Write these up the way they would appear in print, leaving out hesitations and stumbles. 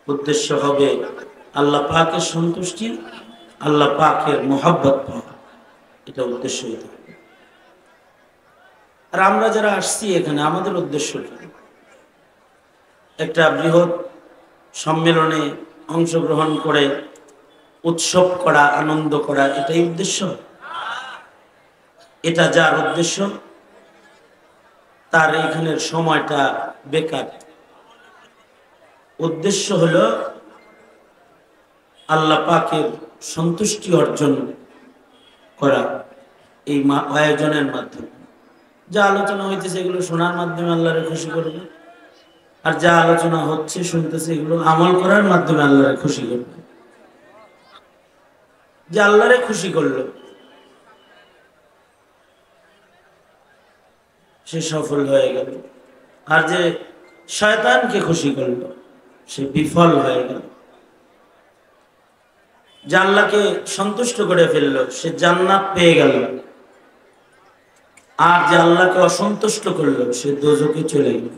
উদ্দেশ্য হবে আল্লাহ পাকের সন্তুষ্টি, আল্লাহ পাকের মোহাব্বত পাওয়া। এটা উদ্দেশ্য হইতে হবে। আর আমরা যারা আসছি এখানে, আমাদের উদ্দেশ্য কি? একটা বৃহৎ সম্মেলনে অংশগ্রহণ করে উৎসব করা, আনন্দ করা, এটাই উদ্দেশ্য? এটা যার উদ্দেশ্য, তার এইখানের সময়টা বেকার। উদ্দেশ্য হলো আল্লাহ পাকের সন্তুষ্টি অর্জন করা। এই আয়োজনের মাধ্যমে যা আলোচনা হইতেছে এগুলো শোনার মাধ্যমে আল্লাহরে খুশি করবে, আর যা আলোচনা হচ্ছে শুনতেছে এগুলো আমল করার মাধ্যমে আল্লাহরে খুশি করবে। যে আল্লাহরে খুশি করলো সে সফল হয়ে গেল, আর যে শয়তানকে খুশি করলো সে বিফল হয়ে গেল। যে আল্লাহকে সন্তুষ্ট করে ফেললো সে জান্নাত পেয়ে গেল, আর যে আল্লাহকে অসন্তুষ্ট করলো সে দোজখে চলে গেল।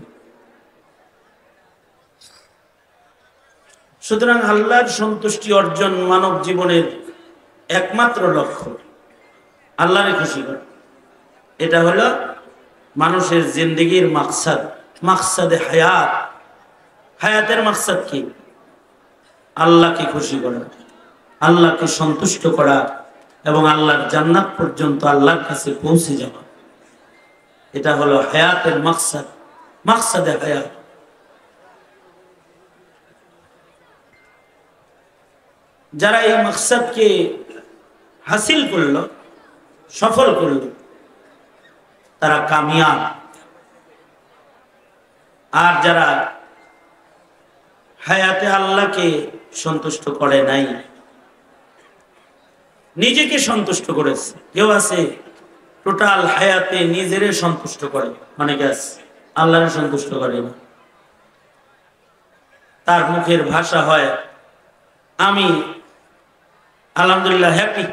সুতরাং আল্লাহর সন্তুষ্টি অর্জন মানব জীবনের একমাত্র লক্ষ্য, আল্লাহরে খুশি করা। এটা হলো মানুষের জিন্দেগির মাকসাদ, মাকসাদে হায়াত। হায়াতের মাকসাদ কি? আল্লাহকে খুশি করা, আল্লাহকে সন্তুষ্ট করা এবং আল্লাহর জান্নাত পর্যন্ত আল্লাহর কাছে পৌঁছে যাওয়া। এটা হলো হায়াতের মাকসাদ, মাকসাদে হায়াত। যারা এই মাকসাদকে হাসিল করলো, সফল করলো, তারা কামিয়াব। আর যারা হায়াতে আল্লাহকে সন্তুষ্ট করে নাই, নিজেকে সন্তুষ্ট করেছে। কেউ আছে টোটাল হায়াতে নিজেরে সন্তুষ্ট করে, অনেকে আছে আল্লাহরে সন্তুষ্ট করে না। তার মুখের ভাষা হয় আমি আলহামদুলিল্লাহ হ্যাপি,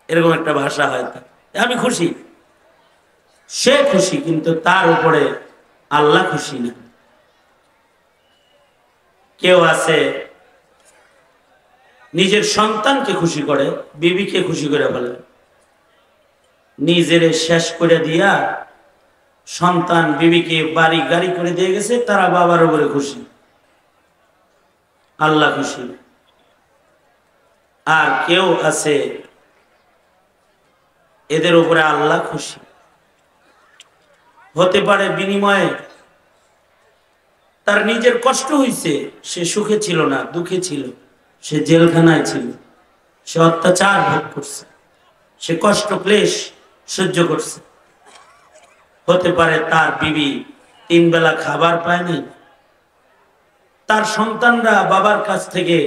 এরকম একটা ভাষা হয় তার, আমি খুশি। সে খুশি, কিন্তু তার উপরে আল্লাহ খুশি না। কেউ আছে নিজের সন্তানকে খুশি করে, বিবিকে খুশি করে বলে, নিজের শেষ করে দিয়া সন্তান বিবিকে বাড়ি গাড়ি করে দিয়ে গেছে, তারা বাবার উপরে খুশি, আল্লাহ খুশি। আর কেউ আছে এদের উপরে আল্লাহ খুশি। হতে পারে বিনিময়ে তার নিজের কষ্ট হইছে, সে সুখে ছিল না, দুঃখে ছিল, সে জেলখানায় ছিল, সে অত্যাচার ভোগ করছে, সে কষ্ট ক্লেশ সহ্য করছে। হতে পারে তার বিবি 3 বেলা খাবার পায় নাই, তার সন্তানরা বাবার কাছ থেকে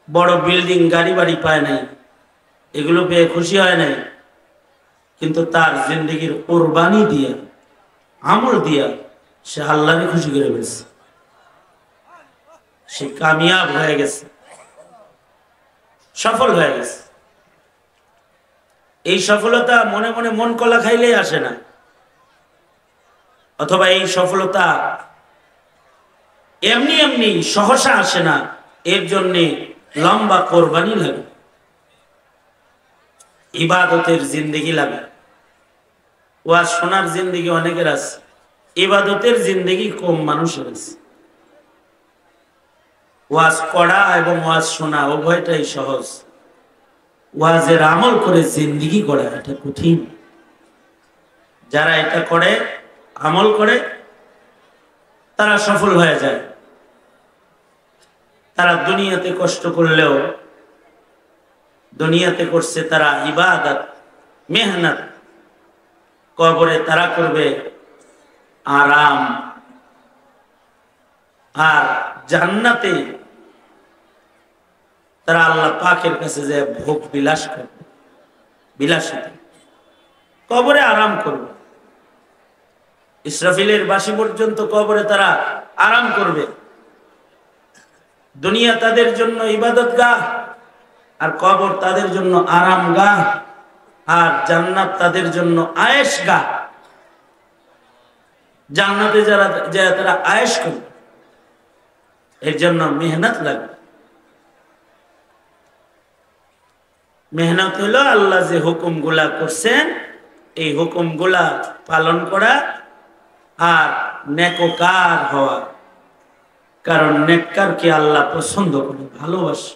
বড় বিল্ডিং গাড়ি বাড়ি পায় নাই, এগুলো পেয়ে খুশি হয় নাই। কিন্তু তার জিন্দগির কোরবানি দিয়া, আমল দিয়া সে আল্লাহকে খুশি করে ফেলছে, সে কামিয়াব হয়ে গেছে, সফল হয়ে গেছে। এই সফলতা মনে মনে মন কলা খাইলেই আসে না, অথবা এই সফলতা এমনি এমনি সহসা আসে না, এর জন্যে লম্বা কোরবানি লাগে, ইবাদতের জিন্দেগি লাগে। ওয়াজ শোনার জিন্দেগি অনেকের আছে, ইবাদতের জিন্দেগি কম মানুষের আছে। ওয়াজ করা এবং ওয়াজ শোনা উভয়টাই সহজ, ওয়াজের আমল করে জিন্দেগি করা এটা কঠিন। যারা এটা করে, আমল করে, তারা সফল হয়ে যায়। তারা দুনিয়াতে কষ্ট করলেও, দুনিয়াতে করছে তারা ইবাদত, মেহনত, কবরে তারা করবে আরাম, আর জান্নাতে তারা আল্লাহ পাকের কাছে যে ভোগ বিলাস করবে, বিলাসিতা, কবরে আরাম করবে। ইসরাফিলের বাঁশি পর্যন্ত কবরে তারা আরাম করবে। দুনিয়া তাদের জন্য ইবাদত গাহ, আর কবর তাদের জন্য আরাম গাহ, আর জান্নাত তাদের জন্য আয়েশ গাহ। জান্নাতে যারা তারা আয়েশ করবে, এর জন্য মেহনত লাগবে। মেহনত হলো আল্লাহ যে হুকুমগুলা করছেন এই হুকুমগুলা পালন করা আর নেককার হওয়া। কারণ নেককারকে আল্লাহ পছন্দ করে, ভালোবাসে।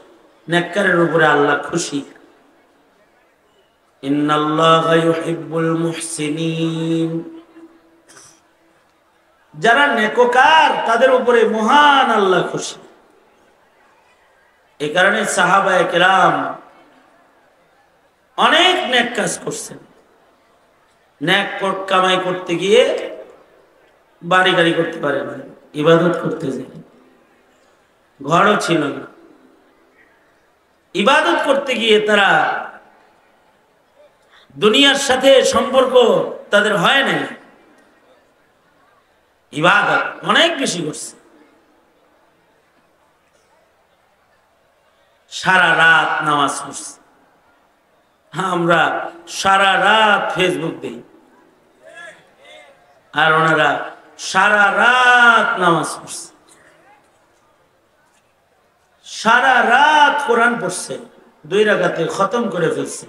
নেককারের উপরে আল্লাহ খুশি। ইন্নাল্লাহা ইউহিব্বুল মুহসিনিন। যারা নেককার তাদের উপরে মহান আল্লাহ খুশি। এই কারণে সাহাবায়ে কেরাম অনেক নেক কাজ করছেন। নেক কামাই করতে গিয়ে বাড়ি গাড়ি করতে পারে না, ইবাদত করতে যায়, ঘরও ছিল না। ইবাদত করতে গিয়ে তারা দুনিয়ার সাথে সম্পর্ক তাদের হয় নাই, ইবাদত অনেক বেশি করছে। সারা রাত নামাজ পড়ছে। আমরা সারা রাত ফেসবুক দিই, আর ওনারা সারা রাত নামাজ পড়ছে, সারা রাত কোরআন পড়ছে, 2 রাকাতে খতম করে ফেলছে।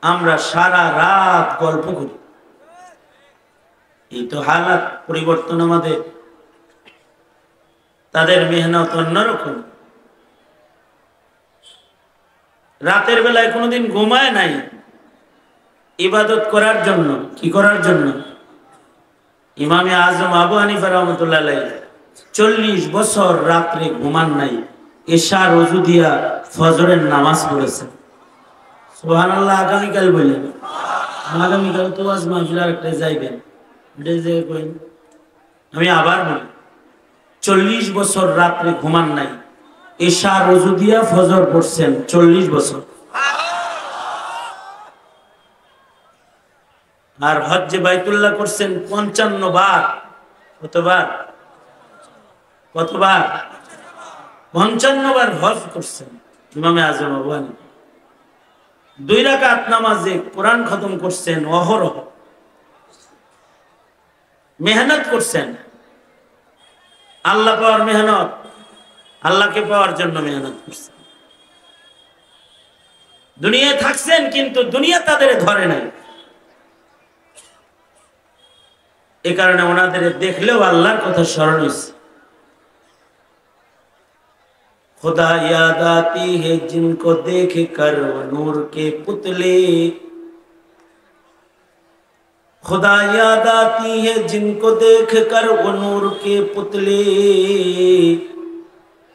আমরা সারা রাত গল্প করি। এই তো হালাত পরিবর্তন আমাদের। তাদের মেহনত অন্যরকম। রাতের বেলায় কোনোদিন ঘুমায় নাই ইবাদত করার জন্য। কি করার জন্য? ইমামে আজম আবু হানিফা রাহমাতুল্লাহ আলাইহি 40 বছর রাত্রে ঘুমান নাই, এশার ওযু দিয়া ফজরের নামাজ পড়েছেন। সুবহানাল্লাহ। আগামীকাল বললেন, আগামীকাল তো আজ মাহফিল একটা যাইবেন, আমি আবার বলি, 40 বছর রাত্রে ঘুমান নাই, এশার ওযু দিয়া ফজর পড়ছেন 40 বছর। আর হজ্জে বাইতুল্লাহ করছেন 55 বার। কতবার? 55 বার হজ করছেন ইমামে আজম আবু হানিফা। 2 রাকাত নামাজে কোরআন খতম করছেন অহরহ। মেহনত করছেন, আল্লাহ পাওয়ার মেহনত, আল্লাহকে পাওয়ার জন্য মেহনত করছেন। দুনিয়ায় থাকছেন কিন্তু দুনিয়া তাদের ধরে নাই। এ কারণে ওনাদের দেখলেও আল্লাহর কথা স্মরণ হয়েছে। खुदा याद आती है जिनको देख कर वो नूर के पुतले, खुदा याद आती है जिनको देख कर वो नूर के पुतले,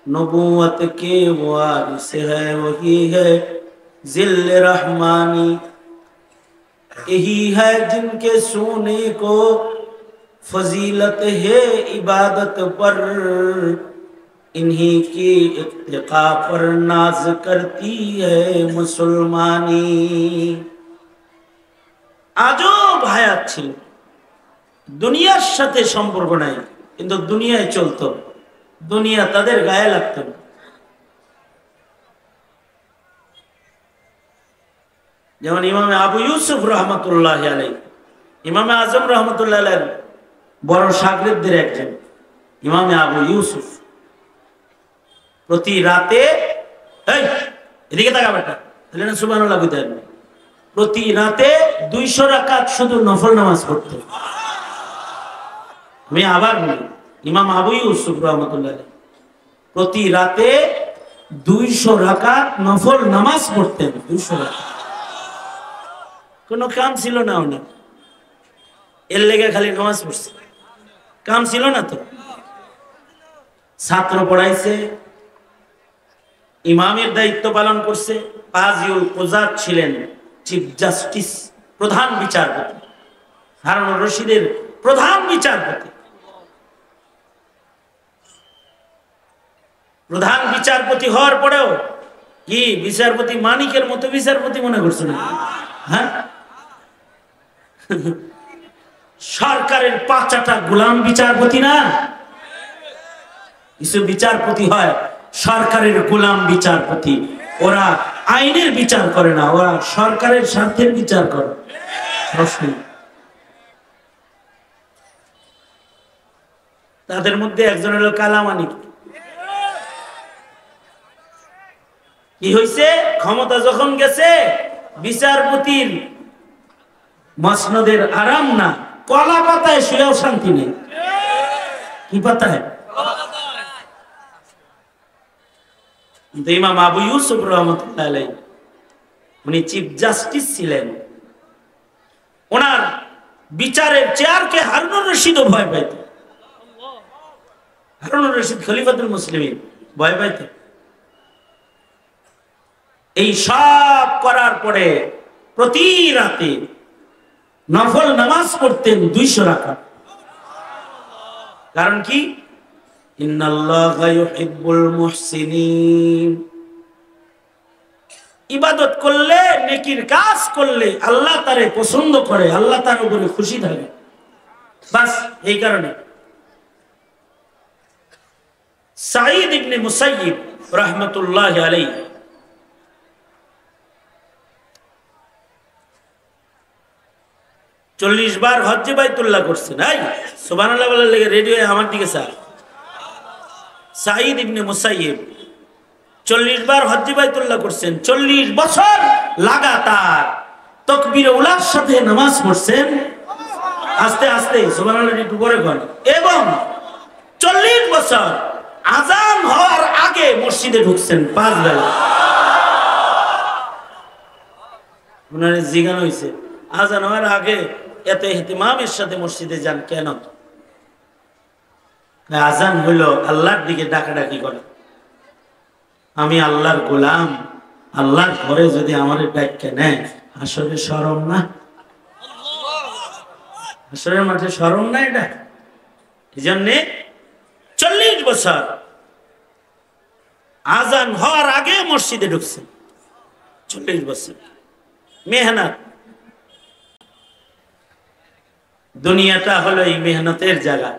नबूवत के वारिस है वही है जिल्ल रहमानी, यही है जिनके सोने को फजीलत है इबादत पर, इन्हीं की इत्तिका पर नाज करती है मुसलमानी। आजो হায়াত ছিল, দুনিয়ার সাথে সম্পর্ক নাই, কিন্তু দুনিয়ায় চলতো, দুনিয়া তাদের গায়ে লাগতো না। যেমন ইমামে আবু ইউসুফ রহমতুল্লাহ আলাইহি, ইমামে আজম রহমতুল্লাহ আলাইহি বড় শাগিরদের একজন ইমামে আবু ইউসুফ। প্রতি রাতে, এই এদিকে তাকা বেটা, তাহলে না সুবহানাল্লাহ কইতে পারবে। প্রতি রাতে 200 রাকাত শুধু নফল নামাজ পড়তেন। আমি আবার বলি, ইমাম আবু ইউসুফ রহমতুল্লাহ আলাইহি প্রতি রাতে 200 রাকাত নফল নামাজ পড়তেন। 200 রাকাত। কোনো কাম ছিল না ওনার, এর লেগে খালি নামাজ পড়ছে, কাম ছিল না তো। ছাত্র পড়াইছে, ইমামের দায়িত্ব পালন করছে। কাজীউল কুযাত ছিলেন চিফ জাস্টিস, প্রধান বিচারপতি, হারুন রশিদের প্রধান বিচারপতি। প্রধান বিচারপতি হওয়ার পরেও কি বিচারপতি মানিকের মতো বিচারপতি মনে করছে না? হ্যাঁ, সরকারের 5টা গোলাম বিচারপতি না। কিছু বিচারপতি হয় সরকারের গোলাম বিচারপতি, ওরা আইনের বিচার করে না, ওরা সরকারের স্বার্থের বিচার করে। তাদের মধ্যে একজন হলো কালামানিক। কি হয়েছে? ক্ষমতা যখন গেছে, বিচারপতির মসনদের আরাম না, কলা পাতায় শুয়েও শান্তি নেই। কি পাতায়? ইমাম আবু ইউসুফ রহমতুল্লাহ আলাইহি উনি চিফ জাস্টিস ছিলেন। ওনার বিচারের চেয়ারকে হারুনুর রশিদও ভয় পাইত। হারুনুর রশিদ খলিফাতুল মুসলিমিন ভয় পাইত। এই সব করার পরে প্রতি রাতে নফল নামাজ পড়তেন 200 রাকাত। কারণ কি? ইন্নাল্লাহা ইউহিব্বুল মুহসিনিন। ইবাদত করলে, নেকির কাজ করলে আল্লাহ তারে পছন্দ করে, আল্লাহ তার উপরে খুশি থাকে। বাস এই কারণে সাঈদ ইবনে মুসাইয়িব রাহমাতুল্লাহি আলাইহি চল্লিশ বার হজ্জে বাইতুল্লাহ করছেন। সুবহানাল্লাহ বলার লেগে রেডিও আমার দিকে স্যার। সাঈদ ইবনে মুসাইয়িব 40 বার হজ্জে বাইতুল্লাহ করছেন, 40 বছর লাগাতার তাকবীরে উলার সাথে নামাজ পড়ছেন। আস্তে আস্তে সুবহানাল্লাহ একটু পরে করেন। এবং 40 বছর আযান হওয়ার আগে মসজিদে ঢুকছেন 5 বেলা। ওনারে জিজ্ঞাসা হয়েছে, আযান হওয়ার আগে এত ইহতিমামের সাথে মসজিদে যান কেন? আযান হইল আল্লাহর দিকে ডাকাডাকি করে। আমি আল্লাহর গোলাম, আল্লাহর ঘরে যদি আমার ডাক্কা নেয়, আসলে শরম না? আসলে মাঠে শরম না এটা? এই জন্যে 40 বছর আযান হওয়ার আগে মসজিদে ঢুকছে। 40 বছর মেহনত। দুনিয়াটা হলো এই মেহনতের জায়গা।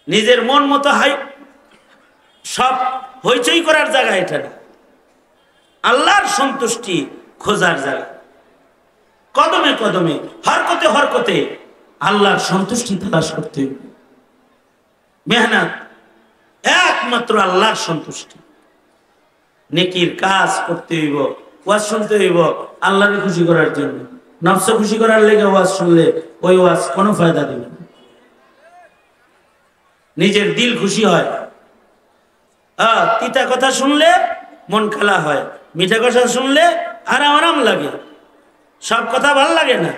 নিজের মন মতো সব হইচই করার জায়গা এটা না, আল্লাহর সন্তুষ্টি খোঁজার জায়গা। কদমে কদমে, হরকতে হরকতে আল্লাহর সন্তুষ্টি তালাশ করতে হবে। মেহনত একমাত্র আল্লাহর সন্তুষ্টি। নেকির কাজ করতে হইব, ওয়াজ শুনতে হইব আল্লাহকে খুশি করার জন্য। নফস খুশি করার লেগে ওয়াজ শুনলে ওই ওয়াজ কোনো ফায়দা দিবে না। নিজের দিল খুশি হয়। তিতা কথা শুনলে মন খালা হয়, মিঠা কথা শুনলে আরাম আরাম লাগে। সব কথা ভাল লাগে না।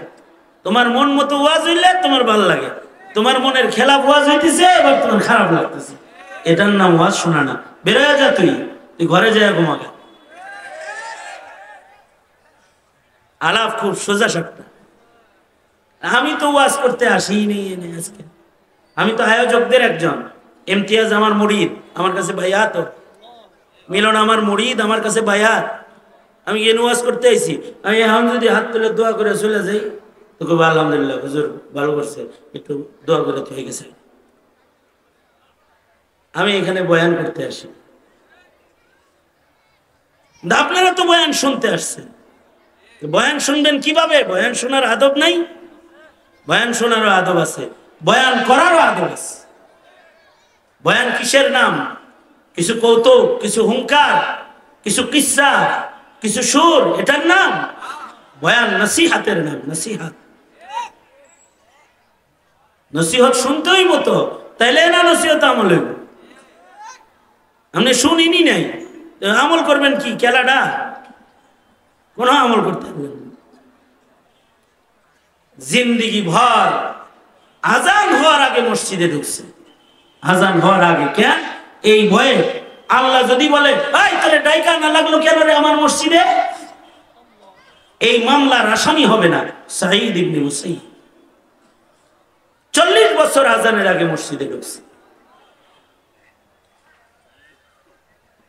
তোমার মন মতো ওয়াজ হইলে তোমার ভাল লাগে, তোমার মনের খেলাফ ওয়াজ হইতেছে, এবার তোমার খারাপ লাগতেছে। এটার নাম ওয়াজ শোনা না। বেরোয় যা, তুই ঘরে যায় ঘুমাকে। আলাপ খুব সোজা সাপটা। আমি তো ওয়াজ করতে আসিই নেই এনে আজকে। আমি তো আয়োজকদের একজন। ইমতিয়াজ আমার মুরিদ, আমার কাছে বায়াত। মিলন আমার মুরিদ, আমার কাছে বায়াত। আমি এনে ওয়াজ করতে আইছি। আমি এখন যদি হাত তুলে দোয়া করে চলে যাই তো খুব আলহামদুলিল্লাহ, হুজুর ভালো করছে, একটু দোয়া করে তো হয়ে গেছে। আমি এখানে বয়ান করতে আসি, আপনারা তো বয়ান শুনতে আসছেন। বয়ান শুনবেন কিভাবে? বয়ান শোনার আদব নাই? বয়ান শোনারও আদব আছে, বয়ান করারও আদব আছে। বয়ান কিসের নাম? কিছু কৌতুক, কিছু হুঙ্কার, কিছু কিসসা, কিছু সুর, এটার নাম বয়ান? নসিহাতের নাম নসিহাত। নসিহত শুনতেই মতো, তাইলে না নসিহত আমল হইব। আপনি শুনিনি নাই, আমল করবেন কি? খেলাটা কোন আমল করতে পারবেন না। জিন্দিগি ভর আজান হওয়ার আগে মসজিদে ঢুকছে। আজান হওয়ার আগে কেন? এই ভয়ে। আল্লাহ যদি বলে এই তোরে ডাইকা না লাগলো কেন রে আমার মসজিদে, এই মামলার আসামি হবে না সাঈদ ইবনে মুসাইয়িব। 40 বছর আজানের আগে মসজিদে ঢুকছে।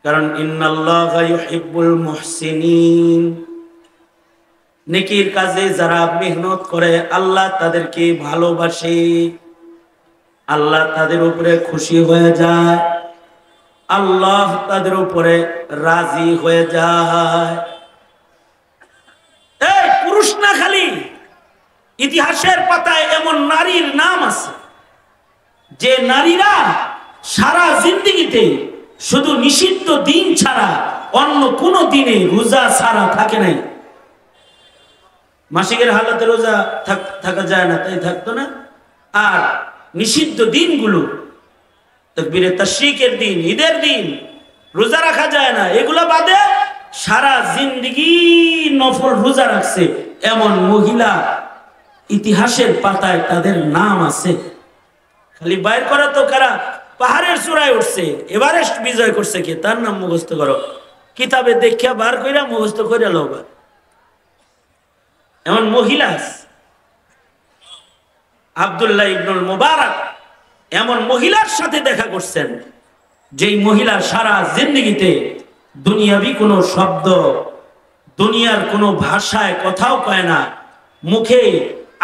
কারণ ইন্নাল্লাহা ইউহিব্বুল মুহসিনিন। নেকির কাজে যারা মেহনত করে আল্লাহ তাদেরকে ভালোবাসে, আল্লাহ তাদের উপরে খুশি হয়ে যায়, আল্লাহ তাদের উপরে রাজি হয়ে যায়। এই পুরুষ না, খালি ইতিহাসের পাতায় এমন নারীর নাম আছে যে নারীরা সারা জিন্দেগিতে শুধু নিষিদ্ধ দিন ছাড়া অন্য কোন দিনে রোজা ছাড়া থাকে নাই। মাসিকের হালতে রোজা থাকা যায় না, তাই থাকতো না। আর নিষিদ্ধ দিনগুলো, তাকবীরে তাশরিকের দিন, ঈদের দিন রোজা রাখা যায় না, এগুলো বাদে সারা জিন্দেগি নফল রোজা রাখছে এমন মহিলা ইতিহাসের পাতায় তাদের নাম আছে। খালি বাইর করা তো কারা, পাহাড়ের চূড়ায় উঠছে, এভারেস্ট বিজয় করছে কে, তার নাম মুখস্থ করো, কিতাবে দেখিয়া বার কইরা মুখস্থ কইরা লবা। এমন মহিলা আব্দুল্লাহ ইবনুল মুবারক এমন মহিলার সাথে দেখা করছেন, যেই মহিলা সারা জিন্দেগিতে দুনিয়াবি কোনো শব্দ, দুনিয়ার কোনো ভাষায় কথাও কয় না, মুখে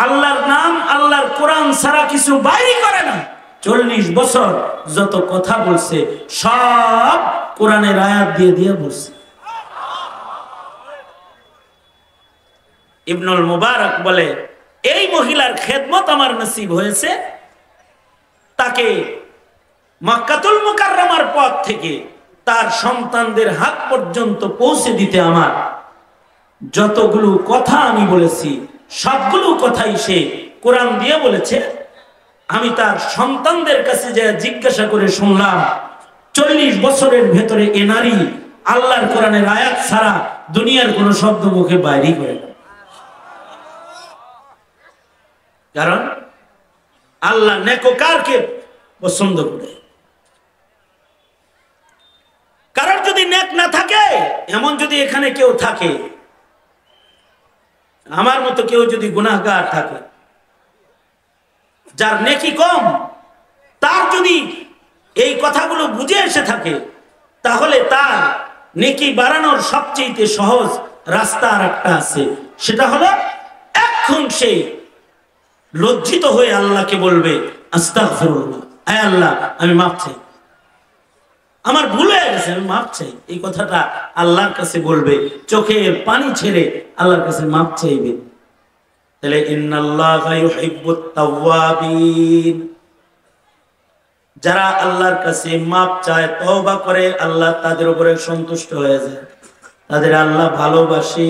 আল্লাহর নাম আল্লাহর কোরআন ছাড়া কিছু বাইরে করে না। 40 বছর যত কথা বলছে সব কোরআনের আয়াত দিয়ে দিয়ে বলছে। ইবনুল মুবারক বলে, এই মহিলার খেদমত আমার নসিব হয়েছে, তাকে মক্কাতুল মুকাররমার পথ থেকে তার সন্তানদের হাত পর্যন্ত পৌঁছে দিতে আমার যতগুলো কথা আমি বলেছি সবগুলো কথাই সে কোরআন দিয়ে বলেছে। আমি তার সন্তানদের কাছে যে জিজ্ঞাসা করে শুনলাম, 40 বছরের ভেতরে এ নারী আল্লাহর কোরআনের আয়াত ছাড়া দুনিয়ার কোনো শব্দ মুখে বাইরে করে না। কারণ আল্লাহ নেককারকে পছন্দ করে। কারণ যদি নেক না থাকে, এমন যদি এখানে কেউ থাকে, আমার মতো কেউ যদি গুনাহগার থাকে, যার নেকি কম, তার যদি এই কথাগুলো বুঝে এসে থাকে, তাহলে তার নেকি বাড়ানোর সবচেয়ে সহজ রাস্তা আর একটা আছে। সেটা হলো এখন সে লজ্জিত হয়ে আল্লাহকে বলবে, আস্তাগফিরুল্লাহ, আয় আল্লাহ আমি মাফ চাই, আমার ভুল হয়ে গেছে, আমি মাফ চাই। এই কথাটা আল্লাহর কাছে বলবে, চোখের পানি ছেড়ে আল্লাহর কাছে মাফ চাইবে। তাহলে ইন্নাল্লাহা ইউহিব্বুত তাওয়াবিন, যারা আল্লাহর কাছে মাফ চায়, তওবা করে, আল্লাহ তাদের উপরে সন্তুষ্ট হয়ে যায়, তাদের আল্লাহ ভালোবাসে।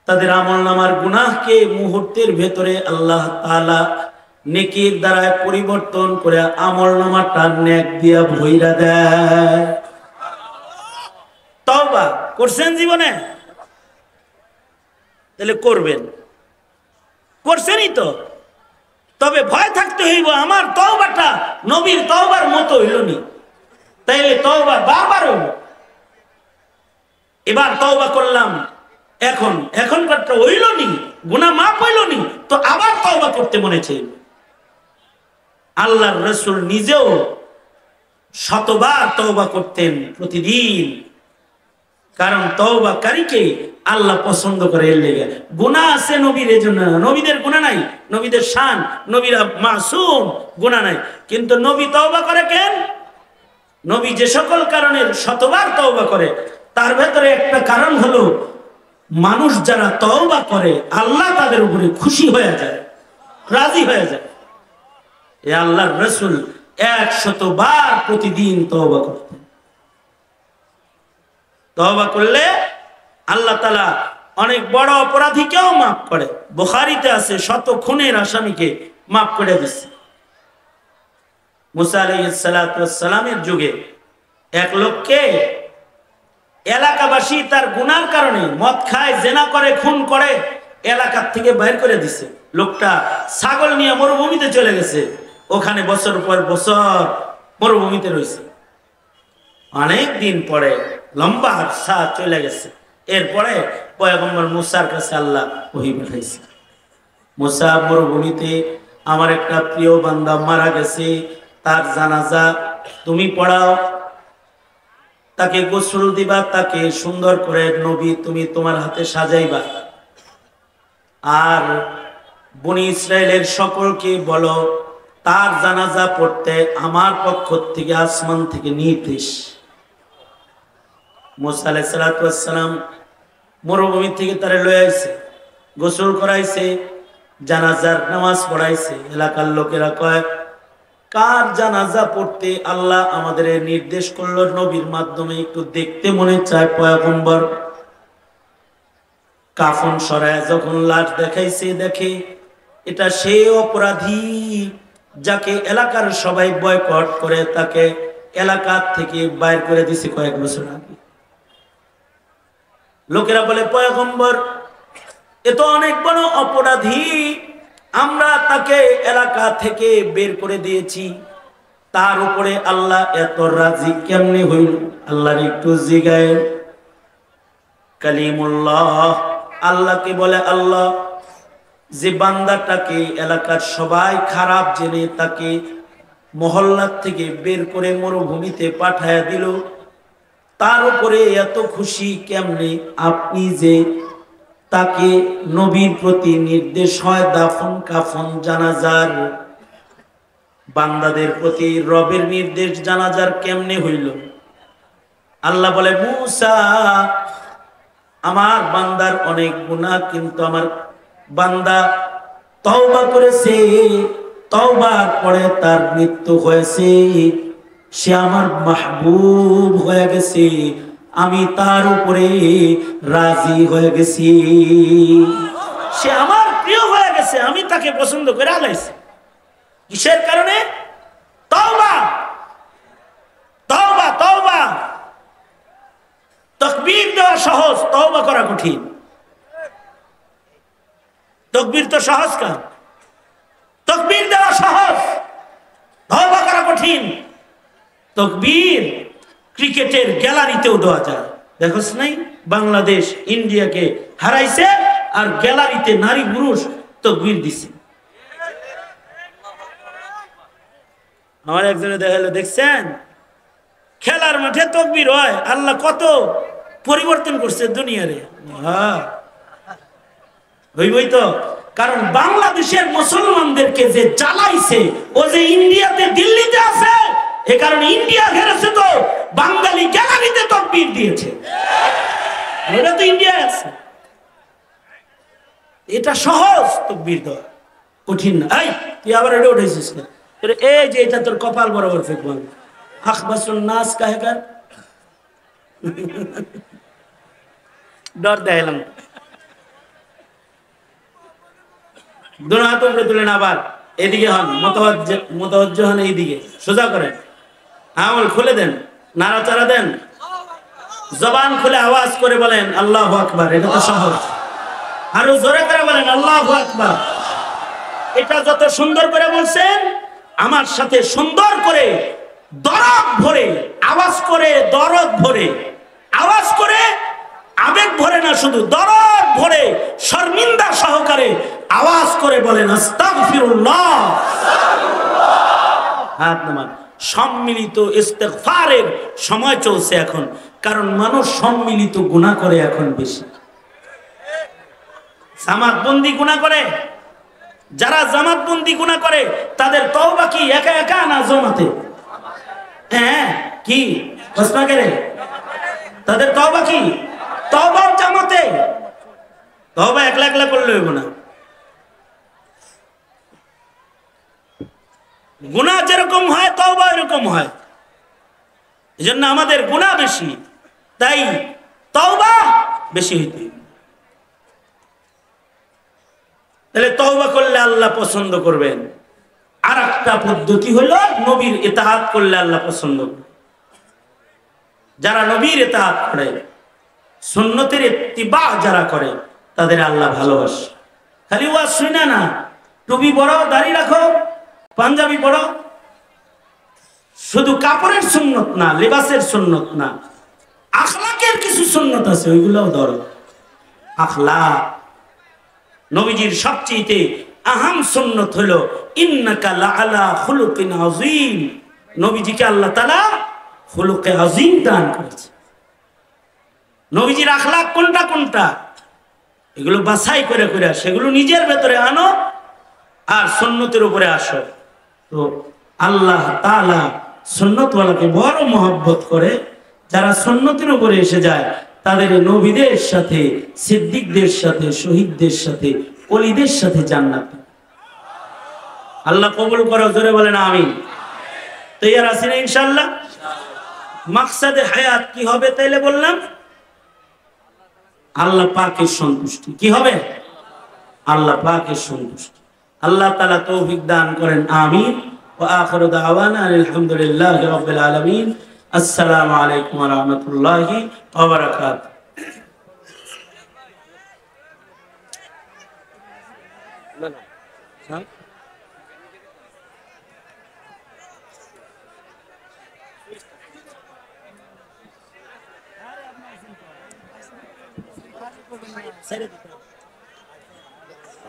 তাদের আমলনামার গুনাহকে মুহূর্তের ভেতরে আল্লাহ তাআলা নেকির দ্বারা পরিবর্তন করে আমলনামাটা নেক দিয়া ভইরা দেয়। তওবা করছেন জীবনে? তাহলে করবেন, করছেনই তো। তবে ভয় থাকতে হইব, আমার তওবাটা নবীর তওবার মতো হইল নি, তাইলে তওবা বারবার হইল। এবার তওবা করলাম, এখনকারটা হইল নি, গুনাহ মাফ হইল নি, তো আবার তওবা করতে মনে চাইল। আল্লাহর রাসূল নিজেও শতবার তওবা করতেন প্রতিদিন, কারণ তওবাকারীকে আল্লাহ পছন্দ করে। এর লেগে গুনাহ আছে নবীর, এজন্য নবীদের গুনাহ নাই, নবীদের শান, নবীরা মাসুম, গুনাহ নাই। কিন্তু নবী তওবা করে কেন? নবী যে সকল কারণে শতবার তওবা করে, তার ভেতরে একটা কারণ হলো, মানুষ যারা তওবা করে আল্লাহ তাদের উপরে খুশি হয়ে যায়, রাজি হয়ে যায়। এ আল্লাহর রাসূল 100 বার প্রতিদিন তওবা করতেন। তওবা করলে আল্লাহ তাআলা অনেক বড় অপরাধীকেও মাফ করে। বুখারীতে আছে, 100 খুনের আসামিকে মাফ করে দিয়েছে। মুসা আলাইহিস সালাতু ওয়াস সালামের যুগে এক লোককে এলাকাবাসী তার গুনার কারণে মদ খায়, জেনা করে, খুন করে, এলাকার থেকে বাইর করে দিছে। লোকটা ছাগল নিয়ে মরুভূমিতে চলে গেছে, ওখানে বছর পর বছর মরুভূমিতে রয়েছে। অনেক দিন পরে লম্বা আরসা চলে গেছে, এরপরে পয়গম্বর মুসার কাছে আল্লাহ ওহী পাঠাইছে, মুসা মরুভূমিতে আমার একটা প্রিয় বান্দা মারা গেছে, তার জানাজা তুমি পড়াও, তাকে গোসল দিবা, তাকে সুন্দর করে নবী তুমি তোমার হাতে সাজাইবা, আর বনি ইসরায়েলের সকলকে বলো তার জানাজা পড়তে আমার পক্ষ থেকে আসমান থেকে নির্দেশ। মুসা আলাইহিস সালাতু ওয়াস সালাম মরুভূমি থেকে তারে লয়ে আইছে, গোসল করাইছে, জানাজার নামাজ পড়াইছে। এলাকার লোকেরা কয়, কার জানাজা পড়তে আল্লাহ আমাদের নির্দেশ করলো নবীর মাধ্যমে একটু দেখতে মনে চায়। পয়গম্বর কাফন সরায় যখন লাশ দেখাইছে, দেখে এটা সেই অপরাধী যাকে এলাকার সবাই বয়কট করে, তাকে এলাকা থেকে বাইর করে দিছে কয়েক বছর আগে। লোকেরা বলে পয়গম্বর এ তো অনেক বড় অপরাধী, আমরা তাকে এলাকা থেকে বের করে দিয়েছি, তার উপরে আল্লাহ এত রাজি কেমনে হইল? আল্লাহর একটু জিগায়। কালিমুল্লাহ আল্লাহকে বলে, আল্লাহ যে বান্দাটাকে এলাকার সবাই খারাপ জেনে তাকে মহল্লার থেকে বের করে মরুভূমিতে পাঠায়া দিল, তার উপরে এত খুশি কেমনে? আপনি যে তাকে নবীর প্রতি নির্দেশ হয় দাফন কাফন জানাজার, বান্দাদের প্রতি রবের নির্দেশ জানাজার কেমনে হইল? আল্লাহ বলে, মূসা আমার বান্দার অনেক গুনাহ, কিন্তু আমার বান্দা তওবা করেছে, তওবার পরে তার মৃত্যু হয়েছে, সে আমার মাহবুব হয়ে গেছে, আমি তার উপরে রাজি হয়ে গেছি, সে আমার প্রিয় হয়ে গেছে, আমি তাকে পছন্দ করে আলাইছি। কিসের কারণে? তওবা, তওবা, তওবা। তাকবীর দেওয়া সহজ, তওবা করা কঠিন। তাকবীর তো সহজ কাজ, তাকবীর দেওয়া সহজ, তওবা করা কঠিন। তাকবীর ক্রিকেটের গ্যালারিতেও দেওয়া যায়। দেখোস নাই বাংলাদেশ ইন্ডিয়াকে হারাইছে আর গ্যালারিতে নারী পুরুষ তাকবীর দিছে। আমার একজনে দেখালো, দেখছেন খেলার মাঠে তাকবীর হয়। আল্লাহ কত পরিবর্তন করছে দুনিয়ারে। হ্যাঁ হইবই তো, কারণ বাংলাদেশের মুসলমানদেরকে যে জ্বালাইছে, ও যে ইন্ডিয়াতে দিল্লিতে আছে, এ কারণে ইন্ডিয়া ঘেরেছে, তো বাঙালি গ্যালারিতে তাকবীর দিয়েছে। এটা তো ইন্ডিয়ায় আছে। এটা সহজ, তাকবীর দেওয়া কঠিন না। এই তুই আবার এটা উঠেছিস না, এই যে এটা তোর কপাল বরাবর ফেকবো। আখবাসুন নাস কাহেগার, ডর দেখালাম। দুনো হাত উপরে তুলেন, আবার এদিকে হন, মুতাওয়াজ্জিহ হন এইদিকে, সোজা করেন, আঙুল খুলে দেন, নাড়াচাড়া দেন, জবান খুলে আওয়াজ করে বলেন আল্লাহু আকবার। এটা তো সহজ। আরো জোরে করে বলেন আল্লাহু আকবার। এটা যত সুন্দর করে বলছেন, আমার সাথে সুন্দর করে দরদ ভরে আওয়াজ করে, দরদ ভরে আওয়াজ করে, আবেগ ভরে না, শুধু দরদ ভরে শর্মিন্দা সহকারে আওয়াজ করে বলেন আস্তাগফিরুল্লাহ। হাত নামান। সম্মিলিত ইস্তেগফারের সময় চলছে এখন, কারণ মানুষ সম্মিলিত গুনাহ করে এখন বেশি। জামাতবন্দি গুনাহ করে, যারা জামাতবন্দি গুনাহ করে তাদের তওবা কি একা একা না জমাতে? হ্যাঁ কি প্রশ্ন করে? তাদের তওবা কি? তওবা জামাতে। তওবা একলা একলা করলে হইব না। গুনাহ যেরকম হয় তওবা এরকম হয়। এজন্য আমাদের গুনাহ বেশি, তাই তওবা বেশি হইতে। তাহলে তওবা করলে আল্লাহ পছন্দ করবেন। আর একটা পদ্ধতি হলো নবীর ইতাআত করলে আল্লাহ পছন্দ করবেন। যারা নবীর ইতাআত করে, সুন্নতের ইত্তিবা যারা করে, তাদের আল্লাহ ভালোবাসে। খালি ওয়াজ শুনা না, টুপি পরো, দাড়ি রাখো, পাঞ্জাবি পরো, শুধু কাপড়ের সুন্নত না, লিবাসের সুন্নত না, আখলাকের কিছু সুন্নত আছে, ওইগুলোও ধরো। আখলাক নবীজির সবচেয়ে আহাম সুন্নত হলো ইন্নাকা লাআলা খুলুকিন আযীম। নবীজিকে আল্লাহ তাআলা খুলুকে আযীম দান করেছে। নবীজির আখলাক কোনটা কোনটা, এগুলো বাছাই করে করে সেগুলো নিজের ভেতরে আনো আর সুন্নতের উপরে আসো। তো আল্লাহ তাআলা সুন্নতওয়ালাকে বড় মহব্বত করে। যারা সুন্নতের উপরে এসে যায় তাদের নবীদের সাথে, সিদ্দিকদের সাথে, শহীদদের সাথে, ওলিদের সাথে জান্নাত। আল্লাহ কবুল করো, জোরে বলেন আমিন। তৈয়ার আছি না ইনশাআল্লাহ? মাকসাদে হায়াত কি হবে তাইলে বললাম? আল্লাহ পাকের সন্তুষ্টি। কি হবে? আল্লাহ পাকের সন্তুষ্টি। আল্লাহ তাআলা তৌফিক দান করেন, আমিন। ওয়া আখিরু দাওয়ানা আলহামদুলিল্লাহি রাব্বিল আলামিন। আসসালামু আলাইকুম ওয়া রাহমাতুল্লাহি ওয়া বারাকাতুহু।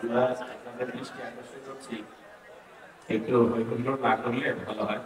আমরা আপনাদের দৃষ্টি আকর্ষণ করছি, একটু না করলে ভালো হয়।